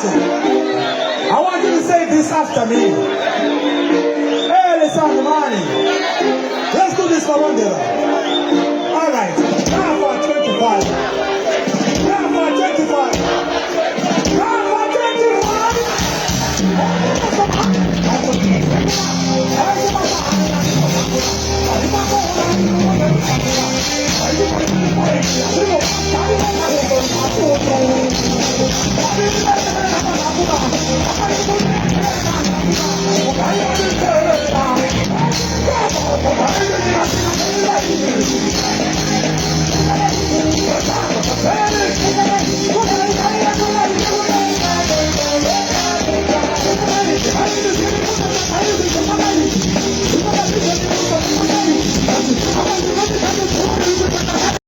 I want you to say this after me. Early Sunday morning. Let's do this for one day. All right. Now for 25. Now for 25. Now for 25.